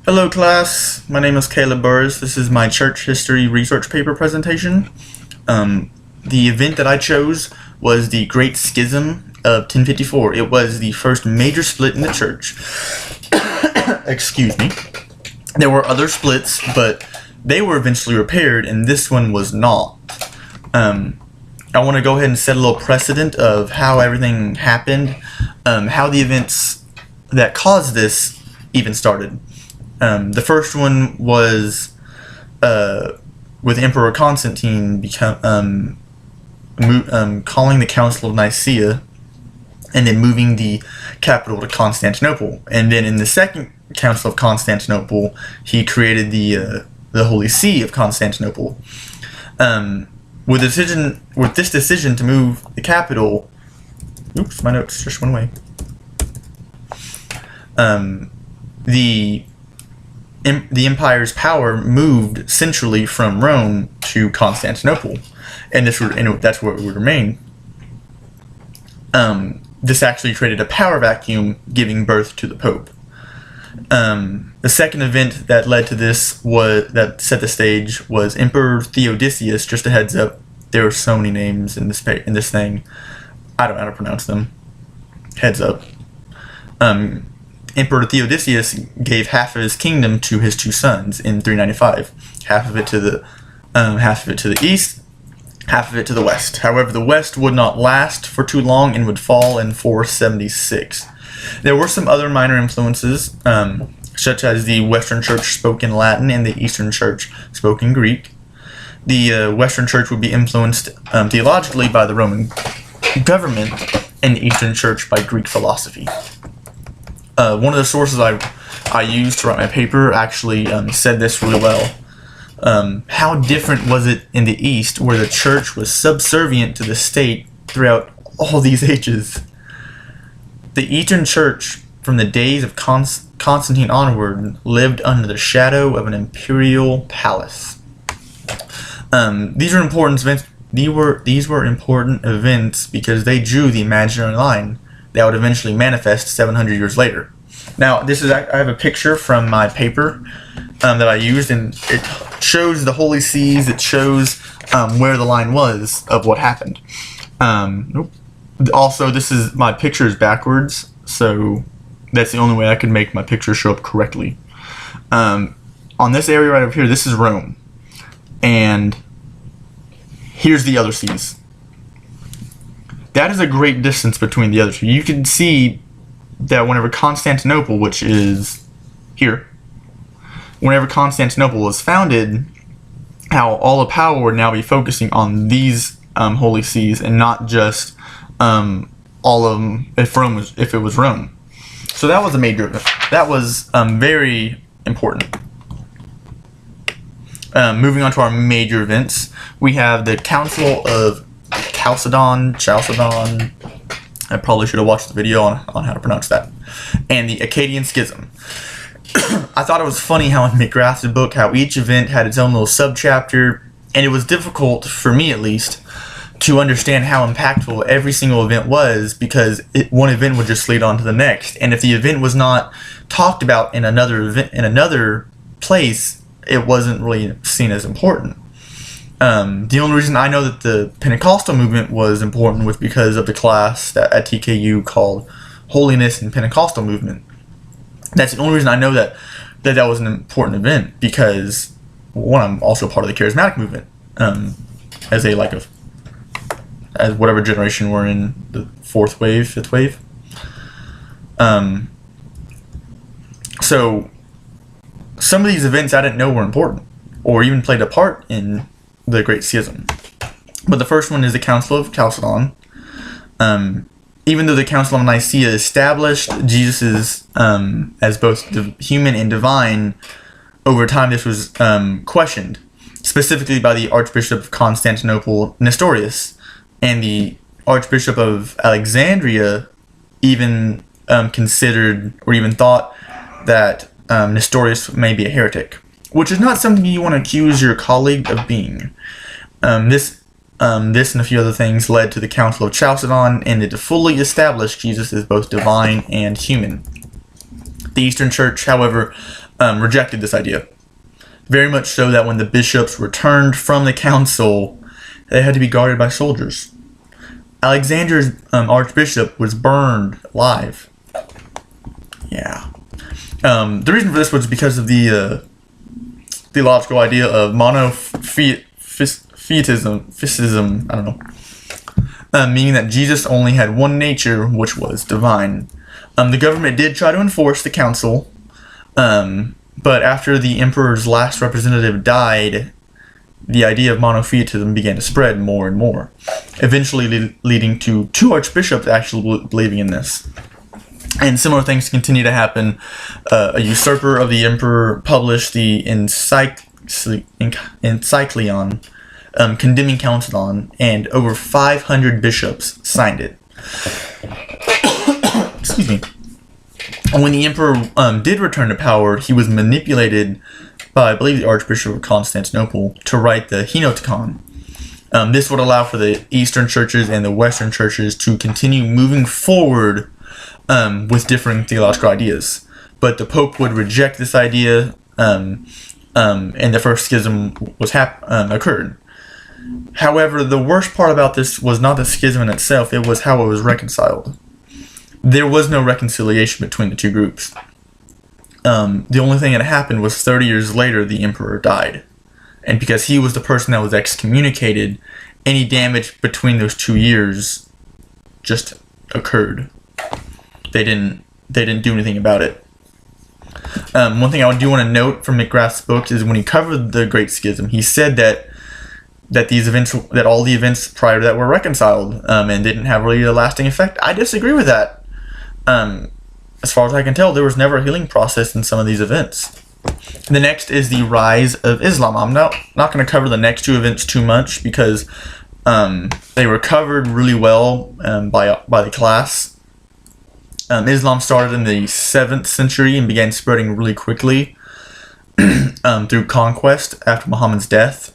Hello class, my name is Caleb Burrs. This is my church history research paper presentation. The event that I chose was the Great Schism of 1054. It was the first major split in the church. Excuse me. There were other splits, but they were eventually repaired, and this one was not. I want to go ahead and set a little precedent of how everything happened, how the events that caused this even started. The first one was with Emperor Constantine calling the Council of Nicaea and then moving the capital to Constantinople. And then in the second Council of Constantinople, he created the Holy See of Constantinople. With this decision to move the capital, oops, my notes just went away. The empire's power moved centrally from Rome to Constantinople, and that's where it would remain. This actually created a power vacuum, giving birth to the Pope. The second event that led to this that set the stage was Emperor Theodosius. Just a heads up, there are so many names in this thing. I don't know how to pronounce them. Heads up. Emperor Theodosius gave half of his kingdom to his two sons in 395. Half of it to the east, half of it to the west. However, the west would not last for too long and would fall in 476. There were some other minor influences, such as the Western Church spoke in Latin and the Eastern Church spoke in Greek. The Western Church would be influenced theologically by the Roman government, and the Eastern Church by Greek philosophy. One of the sources I used to write my paper actually said this really well. How different was it in the East, where the church was subservient to the state throughout all these ages? The Eastern Church, from the days of Constantine onward, lived under the shadow of an imperial palace. These were important events. These were important events because they drew the imaginary line that would eventually manifest 700 years later. Now, I have a picture from my paper that I used, and it shows the Holy Sees. It shows where the line was of what happened. Nope. Also, my picture is backwards, so that's the only way I can make my picture show up correctly. On this area right over here, this is Rome, and here's the other seas. That is a great distance between the other two. You can see that whenever Constantinople, which is here, whenever Constantinople was founded, how all the power would now be focusing on these holy sees and not just all of them if it was Rome. So that was a major event. That was very important. Moving on to our major events, we have the Council of Chalcedon. I probably should have watched the video on how to pronounce that. And the Akkadian Schism. I thought it was funny how in McGrath's book, how each event had its own little subchapter, and it was difficult, for me at least, to understand how impactful every single event was, because one event would just lead on to the next. And if the event was not talked about in another place, it wasn't really seen as important. The only reason I know that the Pentecostal movement was important was because of the class at TKU called Holiness and Pentecostal Movement. That's the only reason I know that was an important event, because one, I'm also part of the charismatic movement, as whatever generation we're in, the fifth wave. So some of these events I didn't know were important or even played a part in the Great Schism. But the first one is the Council of Chalcedon. Even though the Council of Nicaea established Jesus as both human and divine, over time this was questioned, specifically by the Archbishop of Constantinople, Nestorius, and the Archbishop of Alexandria even considered or even thought that Nestorius may be a heretic, which is not something you want to accuse your colleague of being. This and a few other things led to the Council of Chalcedon, and it to fully establish Jesus as both divine and human. The Eastern Church, however, rejected this idea. Very much so that when the bishops returned from the council, they had to be guarded by soldiers. Alexander's archbishop was burned alive. Yeah. The reason for this was because of the theological idea of monotheism, I don't know, meaning that Jesus only had one nature, which was divine. The government did try to enforce the council, but after the emperor's last representative died, the idea of monotheism began to spread more and more, eventually leading to 2 archbishops actually believing in this. And similar things continue to happen. A usurper of the emperor published the Encyclion, condemning Chalcedon, and over 500 bishops signed it. Excuse me. When the emperor did return to power, he was manipulated by, I believe, the Archbishop of Constantinople to write the Henoticon. This would allow for the Eastern churches and the Western churches to continue moving forward with differing theological ideas. But the Pope would reject this idea, and the first schism occurred. However, the worst part about this was not the schism in itself, it was how it was reconciled. There was no reconciliation between the 2 groups. The only thing that happened was 30 years later, the emperor died. And because he was the person that was excommunicated, any damage between those 2 years just occurred. They didn't do anything about it. One thing I do want to note from McGrath's books is when he covered the Great Schism, he said that all the events prior to that were reconciled and didn't have really a lasting effect. I disagree with that. As far as I can tell, there was never a healing process in some of these events. The next is the rise of Islam. I'm not going to cover the next 2 events too much because they were covered really well by the class. Islam started in the 7th century and began spreading really quickly through conquest after Muhammad's death.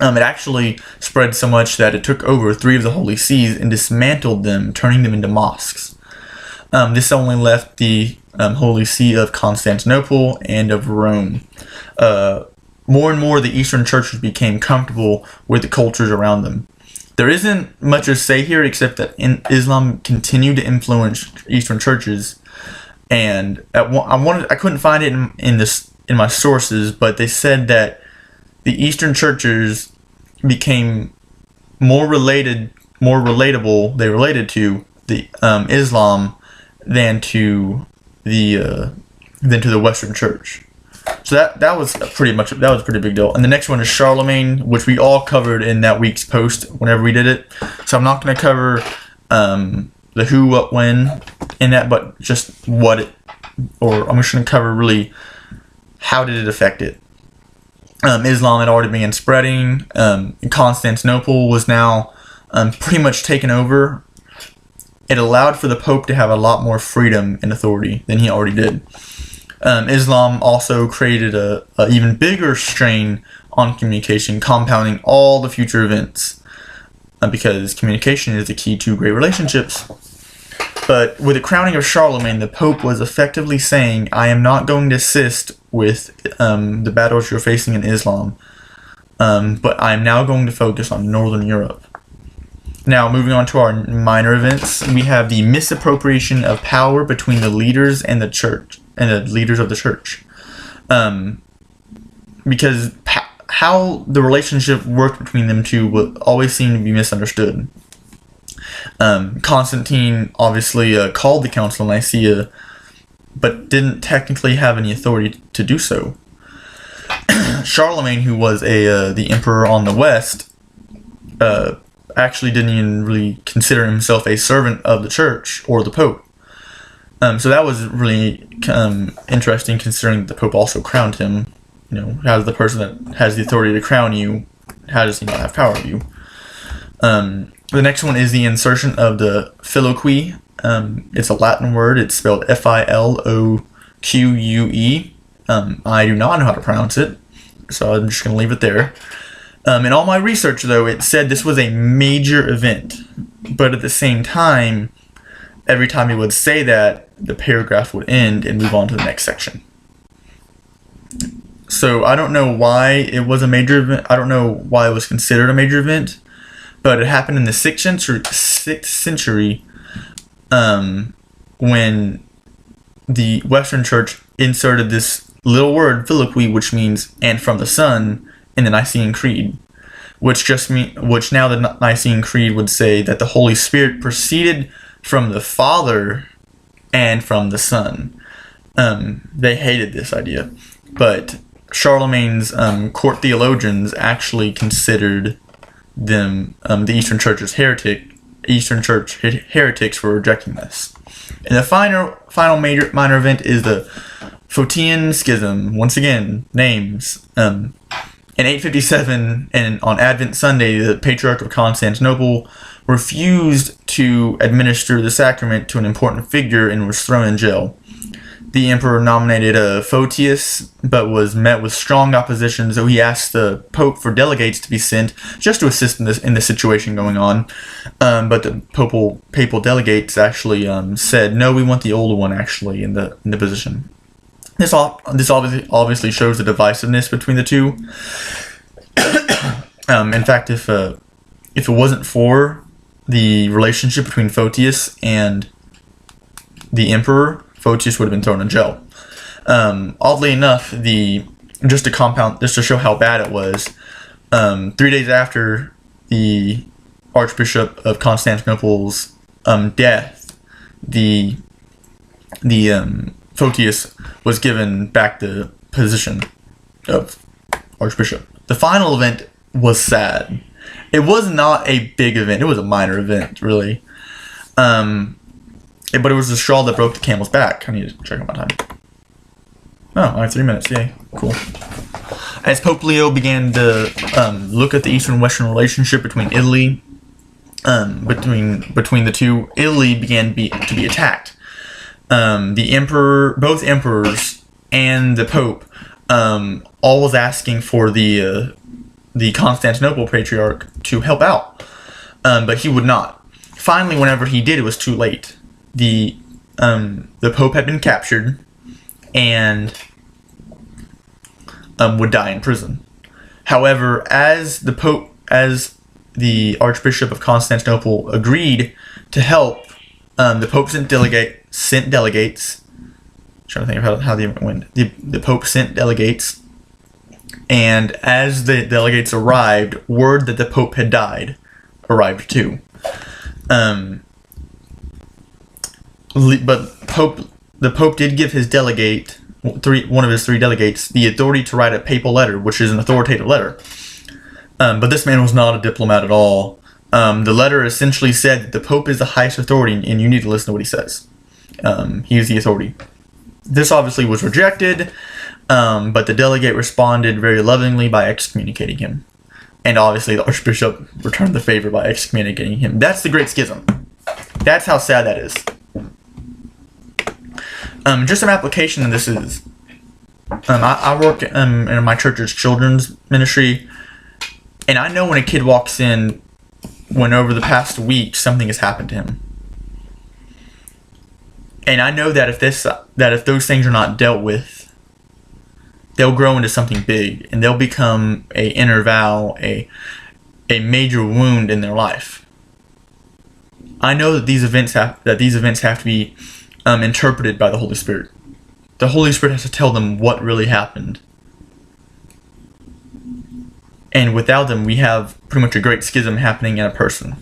It actually spread so much that it took over 3 of the holy sees and dismantled them, turning them into mosques. This only left the Holy See of Constantinople and of Rome. More and more, the Eastern churches became comfortable with the cultures around them. There isn't much to say here except that Islam continued to influence Eastern churches, and I couldn't find it in my sources, but they said that the Eastern churches became more relatable. They related to the Islam than to the Western Church. So that was a pretty big deal. And the next one is Charlemagne, which we all covered in that week's post whenever we did it. So I'm not going to cover the who, what, when in that, but just I'm just going to cover really how did it affect it. Islam had already begun spreading. Constantinople was now pretty much taken over. It allowed for the Pope to have a lot more freedom and authority than he already did. Islam also created a even bigger strain on communication, compounding all the future events, because communication is the key to great relationships. But with the crowning of Charlemagne, the Pope was effectively saying, I am not going to assist with the battles you're facing in Islam, but I am now going to focus on Northern Europe. Now, moving on to our minor events, we have the misappropriation of power between the leaders and the church, and the leaders of the church. Because how the relationship worked between them two would always seem to be misunderstood. Constantine obviously called the Council of Nicaea, but didn't technically have any authority to do so. Charlemagne, who was the emperor on the west, actually didn't even really consider himself a servant of the church or the Pope. So that was really interesting, considering the Pope also crowned him. You know, as the person that has the authority to crown you, how does he not have power over you? The next one is the insertion of the filoque. It's a Latin word. It's spelled Filoque. I do not know how to pronounce it, so I'm just going to leave it there. In all my research, though, it said this was a major event. But at the same time, every time he would say that, the paragraph would end and move on to the next section. So I don't know why it was a major event. I don't know why it was considered a major event, but it happened in the sixth century, when the Western Church inserted this little word "filioque," which means "and from the Son," in the Nicene Creed, which now the Nicene Creed would say that the Holy Spirit proceeded from the Father and from the Son. They hated this idea, but Charlemagne's court theologians actually considered them the Eastern Church's Eastern Church heretics for rejecting this. And the final minor event is the Photian Schism. Once again, names. In 857, and on Advent Sunday, the Patriarch of Constantinople refused to administer the sacrament to an important figure and was thrown in jail. The emperor nominated Photius, but was met with strong opposition, so he asked the Pope for delegates to be sent just to assist in the situation going on. But the papal delegates actually said, "No, we want the older one actually in the position." This obviously shows the divisiveness between the two. In fact, if it wasn't for the relationship between Photius and the emperor, Photius would have been thrown in jail. Oddly enough, just to show how bad it was, 3 days after the Archbishop of Constantinople's death, the Photius was given back the position of Archbishop. The final event was sad. It was not a big event. It was a minor event, really. But it was the straw that broke the camel's back. I need to check out my time. Oh, I have 3 minutes. Yay. Cool. As Pope Leo began to look at the Eastern-Western relationship between Italy, between the two, Italy began to be attacked. Both emperors and the Pope, all was asking for the Constantinople Patriarch to help out, but he would not. Finally, whenever he did, it was too late. The Pope had been captured and would die in prison. However, as the Archbishop of Constantinople agreed to help, the Pope sent delegates. I'm trying to think of how the event went. The Pope sent delegates, and as the delegates arrived, word that the Pope had died arrived too. But the Pope did give his delegate, one of his 3 delegates, the authority to write a papal letter, which is an authoritative letter. But this man was not a diplomat at all. The letter essentially said that the Pope is the highest authority, and you need to listen to what he says. He is the authority. This obviously was rejected, but the delegate responded very lovingly by excommunicating him. And obviously the Archbishop returned the favor by excommunicating him. That's the Great Schism. That's how sad that is. Just some application of this is, I work in my church's children's ministry, and I know when a kid walks in, when over the past week something has happened to him, and I know that if those things are not dealt with, they'll grow into something big, and they'll become a inner vow, a major wound in their life. I know that these events have to be interpreted by the Holy Spirit. The Holy Spirit has to tell them what really happened. And without them, we have pretty much a great schism happening in a person.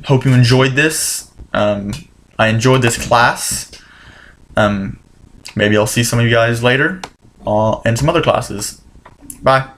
Hope you enjoyed this. I enjoyed this class. Maybe I'll see some of you guys later in some other classes. Bye.